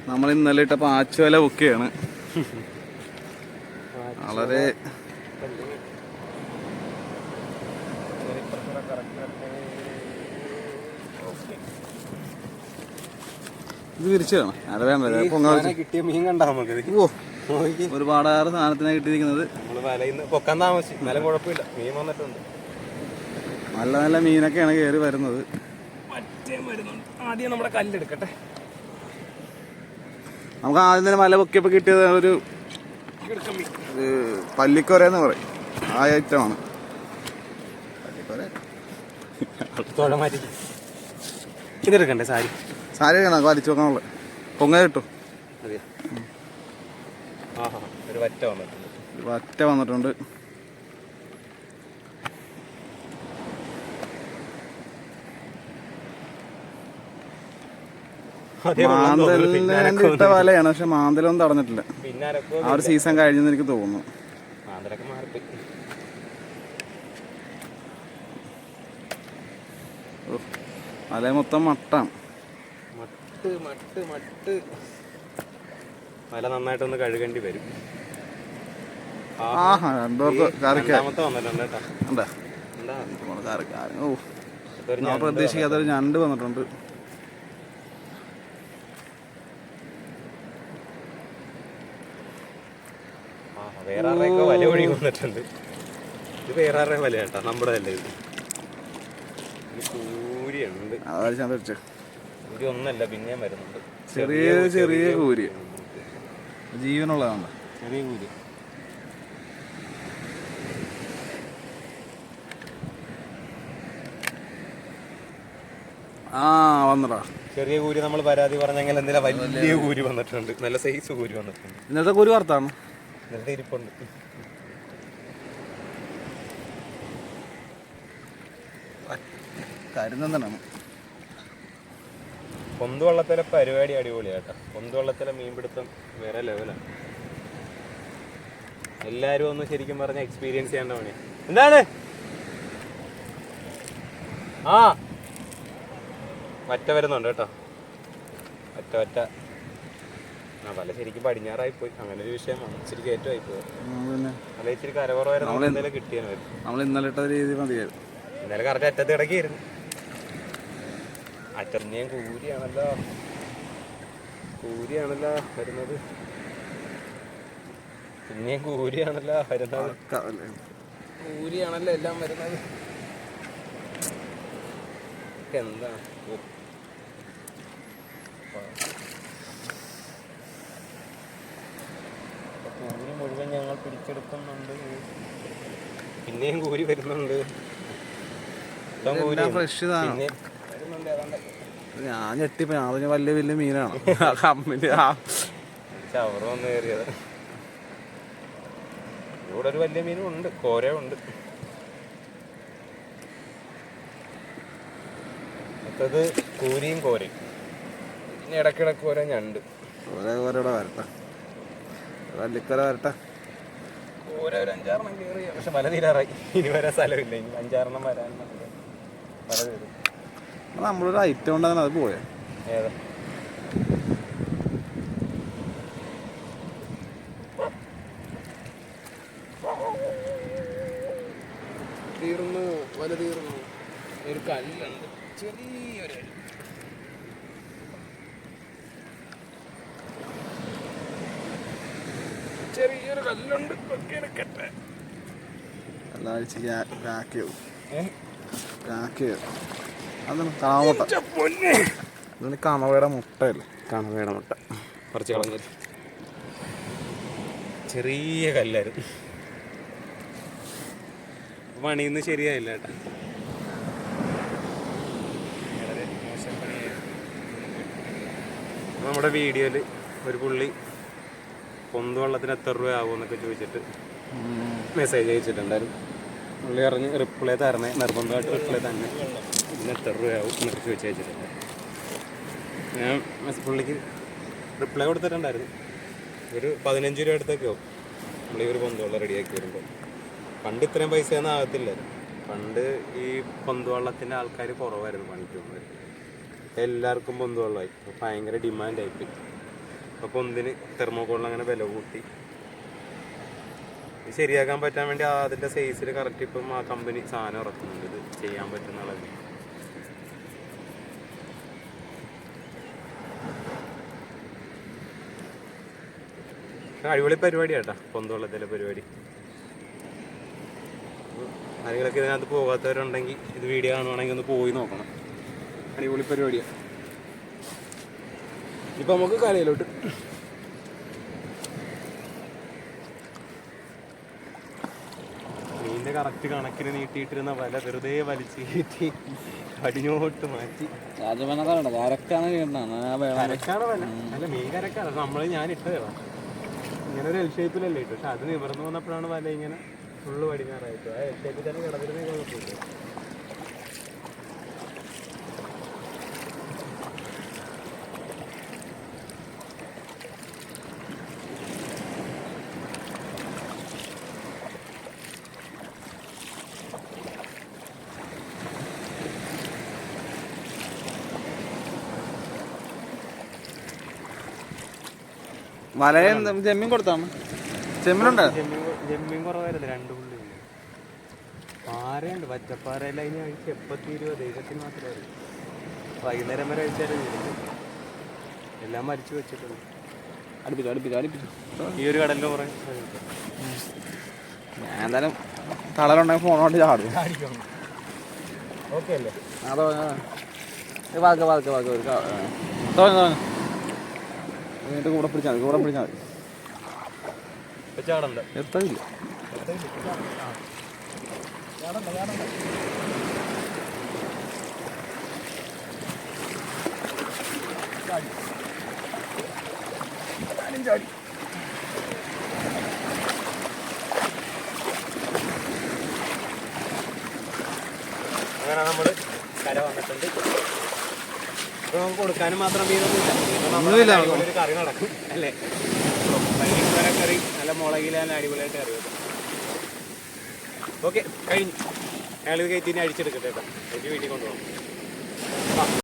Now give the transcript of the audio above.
നമ്മൾ ഇന്നലെ ഇട്ട പാച്ചുവല ബുക്കെയാണ്. വളരെ ഇത് വിരിച്ചാണ് അത് വേണ്ട കിട്ടിയ മീൻ കണ്ടാ നമുക്ക്. ഒരുപാടേറെ സാധനത്തിനാണ് കിട്ടിയിരിക്കുന്നത്. പൊക്കാൻ താമസിച്ചു, എന്നാലും കുഴപ്പമില്ല, മീൻ വന്നിട്ടുണ്ട്. നല്ല നല്ല മീനൊക്കെയാണ് കയറി വരുന്നത്. ആദ്യം നമ്മുടെ കല്ലെടുക്കട്ടെ. നമുക്ക് ആദ്യം തന്നെ മല പൊക്കിയപ്പോൾ കിട്ടിയത് ഒരു പല്ലിക്കൊരന്ന് പറയും, ആ ഐറ്റമാണ്. ഇതെടുക്കണ്ടേ? സാരി സാരി കാണാം, വലിച്ചു നോക്കാനുള്ളത്. പൊങ്ങ കിട്ടും. ഒരു വറ്റ വന്നിട്ടുണ്ട്. വറ്റ വന്നിട്ടുണ്ട്. മാന്തലിന് ഇട്ട വലയാണ്, പക്ഷെ മാന്തലൊന്നും തടഞ്ഞിട്ടില്ല. ആ ഒരു സീസൺ കഴിഞ്ഞെന്ന് എനിക്ക് തോന്നുന്നു. വല മൊത്തം മട്ടാണ്. വല നന്നായിട്ടൊന്ന് കഴുകേണ്ടി വരും. പ്രതീക്ഷിക്കാത്തൊരു ഞണ്ട് വന്നിട്ടുണ്ട്. വേറെ വല ഒഴുകി വന്നിട്ടുണ്ട്. ഇത് വേറെ വല കേട്ടോ, നമ്മുടെ അല്ല. ഇത് കൂരിയുണ്ട്. കൂരി ഒന്നല്ല, പിന്നെയും വരുന്നുണ്ട്. ചെറിയ ചെറിയ കൂരി, ജീവനുള്ളതാണ്. ചെറിയ കൂരി. വന്നടാ ചെറിയ കൂരി. നമ്മൾ പരാതി പറഞ്ഞെങ്കിൽ എന്തെങ്കിലും വലിയ കൂരി വന്നിട്ടുണ്ട്, നല്ല സൈസ് കൂരി വന്നിട്ടുണ്ട്. ഇന്നത്തെ കൂരി വറുത്താണ്, ഇന്നത്തെ ഇരിപ്പുണ്ട്. കരുന്നെന്നാണ്. പൊന്തുവള്ളത്തിലെ പരിപാടി അടിപൊളിയാട്ടോ. പൊന്തുവള്ളത്തിലെ മീൻപിടുത്തം വേറെ ലെവലാണ്. എല്ലാരും ഒന്ന് ശരിക്കും പറഞ്ഞ എക്സ്പീരിയൻസ് ചെയ്യേണ്ട പണി. എന്താണ് വറ്റ വരുന്നുണ്ട് കേട്ടോ. വറ്റ വല ശരിക്കും പടിഞ്ഞാറായി പോയി. അങ്ങനെ ഒരു വിഷയം വന്നു. ഇച്ചിരി കയറ്റമായി പോയി. അല്ല ഇച്ചിരി കരകുറവായിരുന്നു, എന്തെങ്കിലും കിട്ടിയായിരുന്നു. നമ്മൾ ഇന്നലെ ഇട്ട രീതി മതിയായിരുന്നു. ഇന്നലെ കറക്റ്റ് അറ്റത്ത് കിടക്കിയായിരുന്നു. അറ്ററിനെയും കൂരിയാണല്ലോ വരുന്നത്. പിന്നെയും കൂരിയാണല്ലോ വരുന്നത്. കൂരിയാണല്ലോ എല്ലാം വരുന്നത്. എന്താ കൂരി മുഴുവൻ ഞങ്ങൾ പിടിച്ചെടുക്കുന്നുണ്ട്. പിന്നെയും കൂരി വരുന്നുണ്ട്. ഞാൻ ഞെട്ടിപ്പോ ഞാൻ വലിയ വലിയ മീനാണ്. ചവറ് വന്ന് കയറിയത്. ഇവിടെ ഒരു വലിയ മീനും ഉണ്ട്, കോരയുണ്ട്. മറ്റത് കൂരിയും കോരയും. പിന്നെ ഇടക്കിടക്ക് ഓരോ ഞണ്ട്. കോരയുടെ വരട്ടെ, വല്ലിക്കര വരട്ടെ. കോര ഒരു 5-6 കയറി, പക്ഷെ മല തീരാറായി. ഇനി വരാൻ സ്ഥലമില്ല. ഇനി 5-6 വരാൻ മല തീരും. നമ്മളൊരു ഐറ്റം ഉണ്ടാകുന്ന അത് പോയാ ഏതാ തീർന്നു, വല തീർന്നു. ഒരു കല്ലുണ്ട്, ചെറിയൊരു കല്ലുണ്ട്. കണവയുടെ മുട്ടയല്ലേ? കണവയുടെ മുട്ട കുറച്ച് കളഞ്ഞു. ചെറിയ കല്ലായിരുന്നു. പണിയൊന്നും ശരിയായില്ല കേട്ടോ. വളരെ മോശം പണിയായിരുന്നു. നമ്മുടെ വീഡിയോയിൽ ഒരു പുള്ളി പൊന്തുവള്ളത്തിന് എത്ര രൂപ ആകുമെന്നൊക്കെ ചോദിച്ചിട്ട് മെസ്സേജ് അയച്ചിട്ടുണ്ടായിരുന്നു. പുള്ളി അറിഞ്ഞ് റിപ്ലൈ തരണേ, നിർബന്ധമായിട്ട് റിപ്ലൈ തന്നെ. പിന്നെ എത്ര രൂപയാവും എന്നൊക്കെ ചോദിച്ചു അയച്ചിട്ടുണ്ട്. ഞാൻ പുള്ളിക്ക് റിപ്ലൈ കൊടുത്തിട്ടുണ്ടായിരുന്നു. ഒരു 15 രൂപ അടുത്തൊക്കെ ആവും പുള്ളി ഒരു പൊന്തുവള്ളം റെഡിയാക്കി വരുമ്പോൾ. പണ്ട് ഇത്രയും പൈസയൊന്നും ആകത്തില്ലായിരുന്നു. പണ്ട് ഈ പൊന്തുവള്ളത്തിൻ്റെ ആൾക്കാർ കുറവായിരുന്നു പണിക്ക് പോകുന്നത്. എല്ലാവർക്കും പൊന്തുവള്ളമായി. ഭയങ്കര ഡിമാൻഡായിപ്പോയി. അപ്പോൾ ഒന്നിന് തെർമോക്കോളിന് അങ്ങനെ വില കൂട്ടി. ഇത് ശരിയാക്കാൻ പറ്റാൻ വേണ്ടി അതിൻ്റെ സൈസിൽ കറക്റ്റ് ഇപ്പം ആ കമ്പനി സാധനം ഇറക്കുന്നുണ്ട് ഇത് ചെയ്യാൻ പറ്റുന്ന അളവിൽ. അടിപൊളി പരിപാടിയാണ് കേട്ടോ പൊന്തവെള്ളത്തിലെ പരിപാടി. ആരെങ്കിലൊക്കെ ഇതിനകത്ത് പോകാത്തവരുണ്ടെങ്കിൽ ഇത് വീഡിയോ കാണുവാണെങ്കിൽ ഒന്ന് പോയി നോക്കണം. അടിപൊളി പരിപാടിയാണ്. ഇപ്പം നമുക്ക് കലയിലോട്ട് മീനിൻ്റെ കറക്റ്റ് കണക്കിന് നീട്ടിയിട്ടിരുന്ന വല വെറുതെ വലിച്ച് കയറ്റി അടിഞ്ഞോട്ട് മാറ്റി. കരക്കാണ് വല. അല്ല മീൻ കരക്കാണ് ഞാൻ ഇട്ടതാണ്. ഇങ്ങനെ ഒരു എൽ ഷേപ്പിലല്ലേ ഇട്ടു. പക്ഷെ അത് നിവർന്നു വന്നപ്പോഴാണ് വല ഇങ്ങനെ ഫുള്ള് പടിഞ്ഞാറായിട്ട്. ആ എൽ ഷേപ്പിൽ തന്നെ കിടന്നിരുന്നേ കുഴപ്പമില്ല. വലയെ ജമ്മീൻ കൊടുത്താണ്. ചെമ്മീനുണ്ട്. ജമ്മീൻ കുറവായിരുന്നു. 2 പുള്ളി പാറയുണ്ട്. പച്ചപ്പാറയിൽ അതിന് കഴിച്ച് എപ്പത്തി 20 ദൈവത്തിന് മാത്രമേ അറിയൂ. വൈകുന്നേരം വരെ കഴിച്ചാലും എല്ലാം മരിച്ചു വെച്ചിട്ടുണ്ട്. അടുപ്പിച്ചു ഈ ഒരു കടലിന് കുറേ. ഞാൻ എന്തായാലും തളരുണ്ടെങ്കിൽ ഫോണോട്ട് ചാടും. ഓക്കെ അല്ലേ? അതോ കൂടെ പിടിച്ചാൽ മതി. ചാടണ്ട. എത്തില്ല. അങ്ങനെ നമ്മൾ കര വന്നിട്ടുണ്ട്. ഇപ്പൊ നമുക്ക് കൊടുക്കാനും മാത്രം മീനൊന്നുമില്ല. ഒരു കറി നടക്കും അല്ലേ? കറി നല്ല മുളകിലാണ് അടിപൊളിയായിട്ട് കറി വെക്കും. ഓക്കെ കഴിഞ്ഞു. അയാൾ കയറ്റി അഴിച്ചെടുക്കട്ടെ കേട്ടോ. എനിക്ക് വീട്ടിൽ കൊണ്ടുപോകാം.